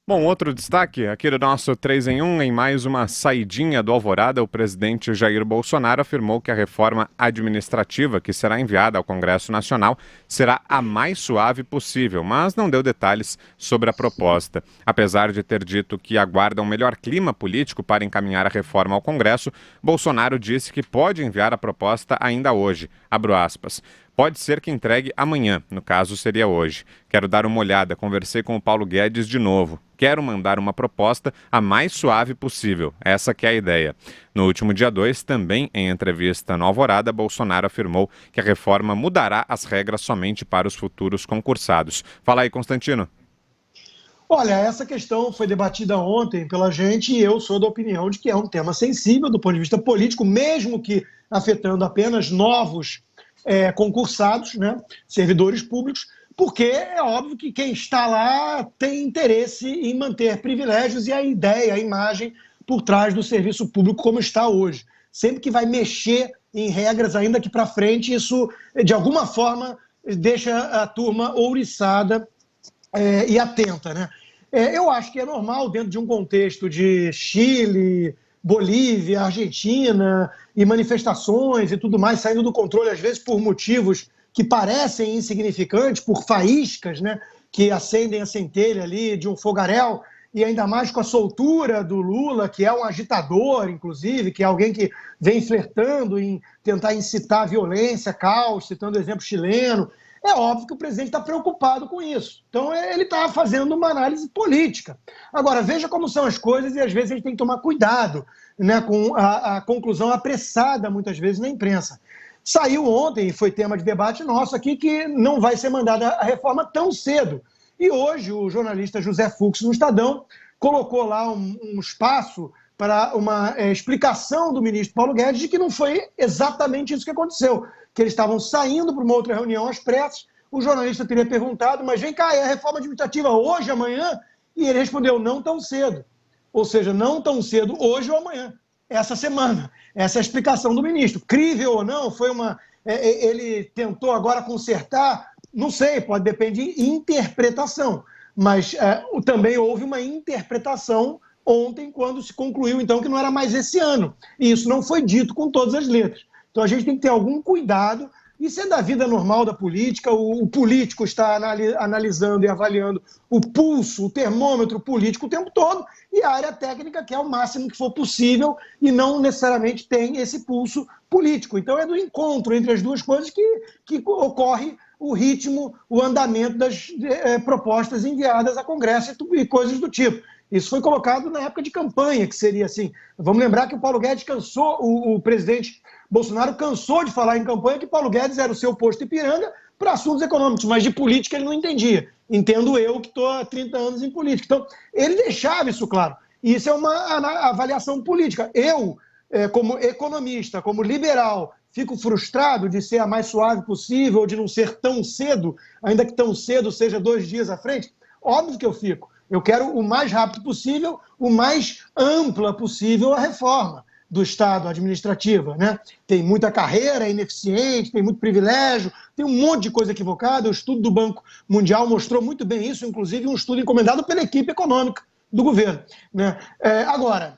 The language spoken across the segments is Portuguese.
Bom, outro destaque aqui do nosso 3 em 1, em mais uma saidinha do Alvorada, o presidente Jair Bolsonaro afirmou que a reforma administrativa que será enviada ao Congresso Nacional será a mais suave possível, mas não deu detalhes sobre a proposta. Apesar de ter dito que aguarda um melhor clima político para encaminhar a reforma ao Congresso, Bolsonaro disse que pode enviar a proposta ainda hoje. Abro aspas. Pode ser que entregue amanhã, no caso seria hoje. Quero dar uma olhada, conversei com o Paulo Guedes de novo. Quero mandar uma proposta a mais suave possível, essa que é a ideia. No último dia 2, também em entrevista no Alvorada, Bolsonaro afirmou que a reforma mudará as regras somente para os futuros concursados. Fala aí, Constantino. Olha, essa questão foi debatida ontem pela gente e eu sou da opinião de que é um tema sensível do ponto de vista político, mesmo que afetando apenas novos concursados, né, servidores públicos, porque é óbvio que quem está lá tem interesse em manter privilégios e a ideia, a imagem por trás do serviço público como está hoje. Sempre que vai mexer em regras, ainda que para frente, isso de alguma forma deixa a turma ouriçada e atenta, né? Eu acho que é normal, dentro de um contexto de Chile, Bolívia, Argentina e manifestações e tudo mais saindo do controle, às vezes por motivos que parecem insignificantes, por faíscas, né, que acendem a centelha ali de um fogaréu, e ainda mais com a soltura do Lula, que é um agitador, inclusive, que é alguém que vem flertando em tentar incitar violência, caos, citando o exemplo chileno. É óbvio que o presidente está preocupado com isso. Então, ele está fazendo uma análise política. Agora, veja como são as coisas e, às vezes, a gente tem que tomar cuidado, né, com a conclusão apressada, muitas vezes, na imprensa. Saiu ontem, e foi tema de debate nosso aqui, que não vai ser mandada a reforma tão cedo. E hoje, o jornalista José Fux, no Estadão, colocou lá um espaço para uma explicação do ministro Paulo Guedes de que não foi exatamente isso que aconteceu, que eles estavam saindo para uma outra reunião às pressas, o jornalista teria perguntado, mas vem cá, é a reforma administrativa hoje, amanhã? E ele respondeu, não tão cedo. Ou seja, não tão cedo hoje ou amanhã, essa semana. Essa é a explicação do ministro. Crível ou não, ele tentou agora consertar, não sei, pode depender de interpretação, mas também houve uma interpretação ontem, quando se concluiu, então, que não era mais esse ano. E isso não foi dito com todas as letras. Então, a gente tem que ter algum cuidado. Isso é da vida normal da política. O político está analisando e avaliando o pulso, o termômetro político o tempo todo, e a área técnica quer o máximo que for possível e não necessariamente tem esse pulso político. Então, é do encontro entre as duas coisas que ocorre o ritmo, o andamento das propostas enviadas a Congresso e coisas do tipo. Isso foi colocado na época de campanha, que seria assim. Vamos lembrar que o Paulo Guedes o presidente Bolsonaro cansou de falar em campanha que Paulo Guedes era o seu posto Ipiranga para assuntos econômicos, mas de política ele não entendia. Entendo eu que estou há 30 anos em política. Então, ele deixava isso claro. E isso é uma avaliação política. Eu, como economista, como liberal, fico frustrado de ser a mais suave possível, de não ser tão cedo, ainda que tão cedo seja 2 dias à frente. Óbvio que eu fico. Eu quero o mais rápido possível, o mais ampla possível a reforma do Estado administrativa, né? Tem muita carreira, é ineficiente, tem muito privilégio, tem um monte de coisa equivocada. O estudo do Banco Mundial mostrou muito bem isso, inclusive um estudo encomendado pela equipe econômica do governo, né? Agora,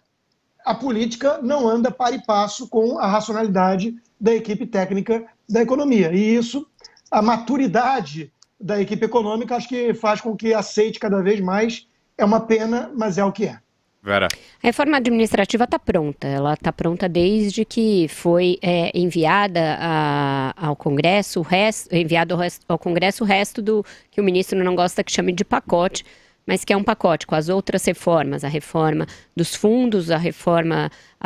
a política não anda par e passo com a racionalidade da equipe técnica da economia. E isso, a maturidade da equipe econômica, acho que faz com que aceite cada vez mais. É uma pena, mas é o que é. Vera. A reforma administrativa está pronta. Ela está pronta desde que foi enviada ao Congresso, ao Congresso o resto do que o ministro não gosta que chame de pacote, mas que é um pacote com as outras reformas, a reforma dos fundos, a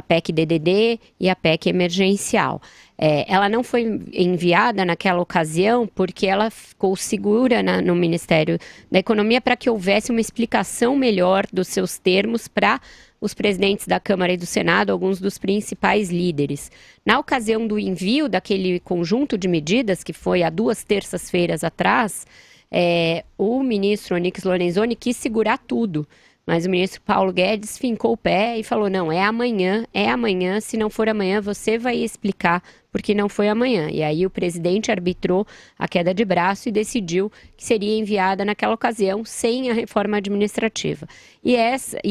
PEC-DDD e a PEC emergencial. Ela não foi enviada naquela ocasião porque ela ficou segura no Ministério da Economia para que houvesse uma explicação melhor dos seus termos para os presidentes da Câmara e do Senado, alguns dos principais líderes. Na ocasião do envio daquele conjunto de medidas, que foi há 2 terças-feiras atrás, o ministro Onyx Lorenzoni quis segurar tudo, Mas o ministro Paulo Guedes fincou o pé e falou, não, é amanhã, se não for amanhã você vai explicar porque não foi amanhã. E aí o presidente arbitrou a queda de braço e decidiu que seria enviada naquela ocasião sem a reforma administrativa. E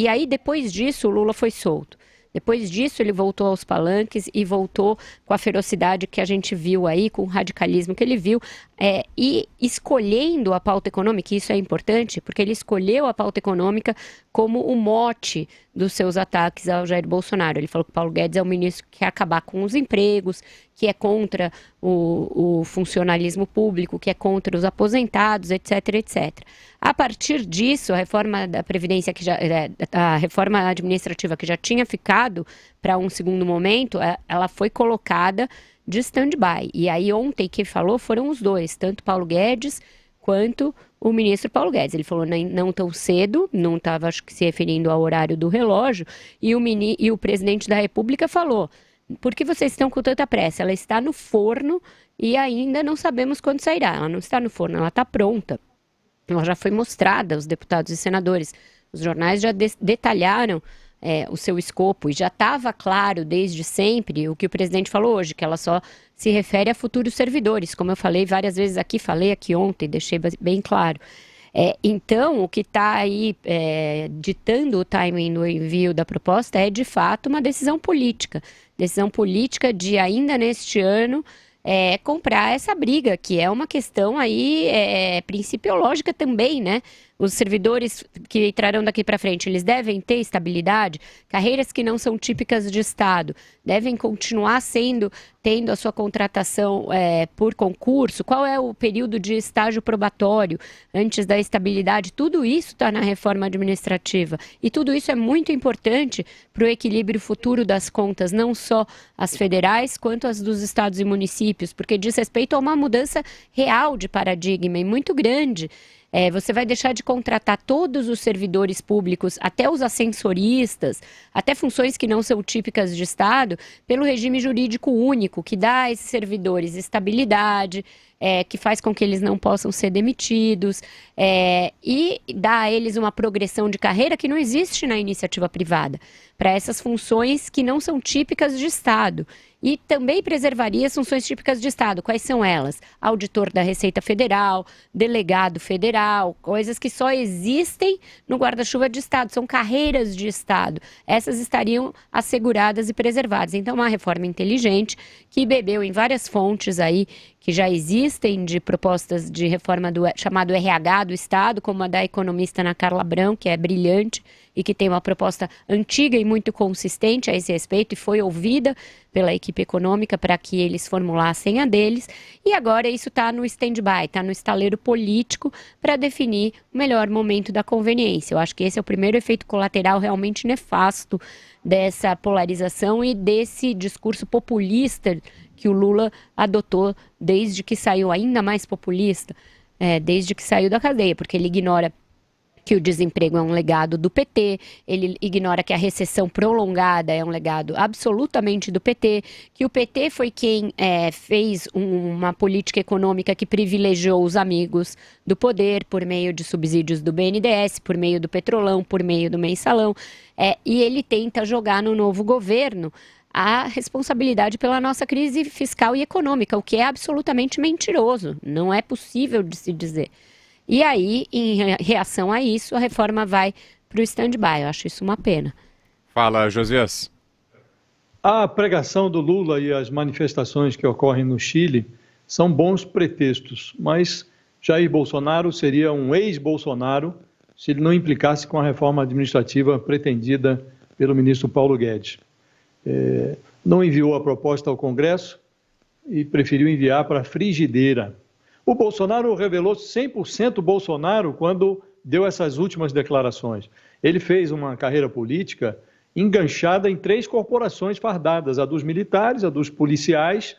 aí depois disso o Lula foi solto. Depois disso, ele voltou aos palanques e voltou com a ferocidade que a gente viu aí, com o radicalismo que ele viu, e escolhendo a pauta econômica, e isso é importante, porque ele escolheu a pauta econômica como o mote dos seus ataques ao Jair Bolsonaro. Ele falou que o Paulo Guedes é um ministro que quer acabar com os empregos, que é contra o funcionalismo público, que é contra os aposentados, etc, etc. A partir disso, a reforma da Previdência, a reforma administrativa que já tinha ficado para um segundo momento, ela foi colocada de stand-by. E aí ontem quem falou foram os dois, tanto Paulo Guedes quanto o ministro Paulo Guedes. Ele falou não tão cedo, não estava acho que se referindo ao horário do relógio, e o presidente da República falou, por que vocês estão com tanta pressa? Ela está no forno e ainda não sabemos quando sairá. Ela não está no forno, ela está pronta. Ela já foi mostrada aos deputados e senadores. Os jornais já detalharam o seu escopo e já estava claro desde sempre o que o presidente falou hoje, que ela só se refere a futuros servidores, como eu falei várias vezes aqui, falei aqui ontem, deixei bem claro. Então, o que está aí ditando o timing do envio da proposta é, de fato, uma decisão política de, ainda neste ano, comprar essa briga, que é uma questão aí principiológica também, né? Os servidores que entrarão daqui para frente, eles devem ter estabilidade, carreiras que não são típicas de Estado, devem continuar tendo a sua contratação por concurso, qual é o período de estágio probatório antes da estabilidade, tudo isso está na reforma administrativa e tudo isso é muito importante para o equilíbrio futuro das contas, não só as federais quanto as dos estados e municípios, porque diz respeito a uma mudança real de paradigma e muito grande. Você vai deixar de contratar todos os servidores públicos, até os ascensoristas, até funções que não são típicas de Estado, pelo regime jurídico único, que dá a esses servidores estabilidade, que faz com que eles não possam ser demitidos, e dá a eles uma progressão de carreira que não existe na iniciativa privada, para essas funções que não são típicas de Estado. E também preservaria as funções típicas de Estado. Quais são elas? Auditor da Receita Federal, delegado federal, coisas que só existem no guarda-chuva de Estado, são carreiras de Estado. Essas estariam asseguradas e preservadas. Então, uma reforma inteligente que bebeu em várias fontes aí, que já existem de propostas de reforma chamado RH do Estado, como a da economista Ana Carla Abrão, que é brilhante e que tem uma proposta antiga e muito consistente a esse respeito e foi ouvida pela equipe econômica para que eles formulassem a deles. E agora isso está no stand-by, está no estaleiro político para definir o melhor momento da conveniência. Eu acho que esse é o primeiro efeito colateral realmente nefasto dessa polarização e desse discurso populista que o Lula adotou desde que saiu, ainda mais populista, desde que saiu da cadeia, porque ele ignora que o desemprego é um legado do PT, ele ignora que a recessão prolongada é um legado absolutamente do PT, que o PT foi quem fez uma política econômica que privilegiou os amigos do poder por meio de subsídios do BNDES, por meio do Petrolão, por meio do Mensalão, e ele tenta jogar no novo governo a responsabilidade pela nossa crise fiscal e econômica, o que é absolutamente mentiroso, não é possível de se dizer. E aí, em reação a isso, a reforma vai para o stand-by. Eu acho isso uma pena. Fala, Josias. A pregação do Lula e as manifestações que ocorrem no Chile são bons pretextos, mas Jair Bolsonaro seria um ex-Bolsonaro se ele não implicasse com a reforma administrativa pretendida pelo ministro Paulo Guedes. Não enviou a proposta ao Congresso e preferiu enviar para a frigideira. O Bolsonaro revelou 100% Bolsonaro quando deu essas últimas declarações. Ele fez uma carreira política enganchada em 3 corporações fardadas, a dos militares, a dos policiais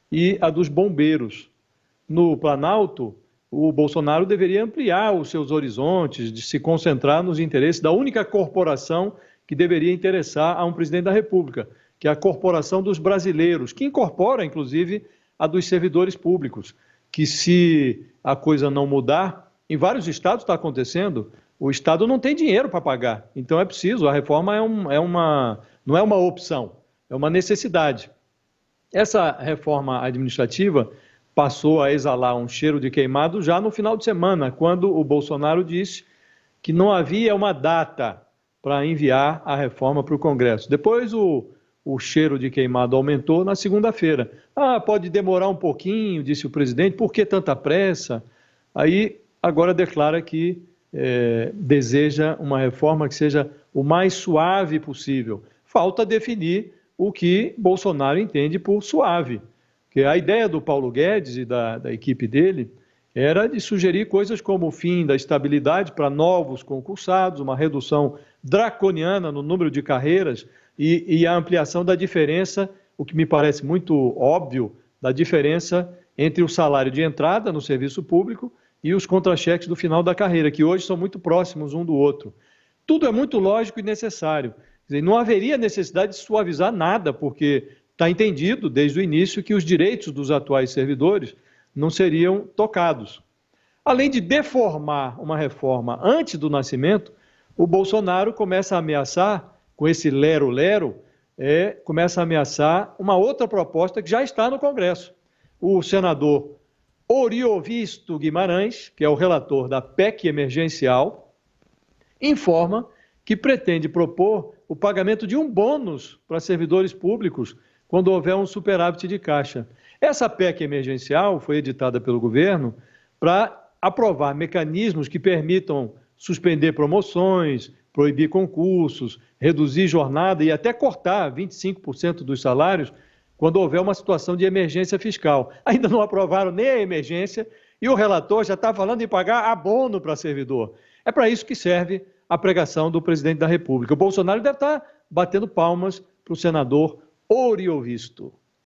e a dos bombeiros. No Planalto, o Bolsonaro deveria ampliar os seus horizontes, de se concentrar nos interesses da única corporação que deveria interessar a um presidente da República, que é a Corporação dos Brasileiros, que incorpora, inclusive, a dos servidores públicos. Que se a coisa não mudar, em vários estados está acontecendo, o Estado não tem dinheiro para pagar. Então é preciso, a reforma não é uma opção, é uma necessidade. Essa reforma administrativa passou a exalar um cheiro de queimado já no final de semana, quando o Bolsonaro disse que não havia uma data para enviar a reforma para o Congresso. Depois o cheiro de queimado aumentou na segunda-feira. Pode demorar um pouquinho, disse o presidente, por que tanta pressa? Aí agora declara que deseja uma reforma que seja o mais suave possível. Falta definir o que Bolsonaro entende por suave. Porque a ideia do Paulo Guedes e da equipe dele era de sugerir coisas como o fim da estabilidade para novos concursados, uma redução draconiana no número de carreiras e a ampliação da diferença, o que me parece muito óbvio, da diferença entre o salário de entrada no serviço público e os contra-cheques do final da carreira, que hoje são muito próximos um do outro. Tudo é muito lógico e necessário. Quer dizer, não haveria necessidade de suavizar nada, porque está entendido desde o início que os direitos dos atuais servidores não seriam tocados. Além de deformar uma reforma antes do nascimento, o Bolsonaro começa a ameaçar, com esse lero-lero, começa a ameaçar uma outra proposta que já está no Congresso. O senador Oriovisto Guimarães, que é o relator da PEC emergencial, informa que pretende propor o pagamento de um bônus para servidores públicos quando houver um superávit de caixa. Essa PEC emergencial foi editada pelo governo para aprovar mecanismos que permitam suspender promoções, proibir concursos, reduzir jornada e até cortar 25% dos salários quando houver uma situação de emergência fiscal. Ainda não aprovaram nem a emergência e o relator já está falando em pagar abono para servidor. É para isso que serve a pregação do presidente da República. O Bolsonaro deve estar batendo palmas para o senador Oriovisto.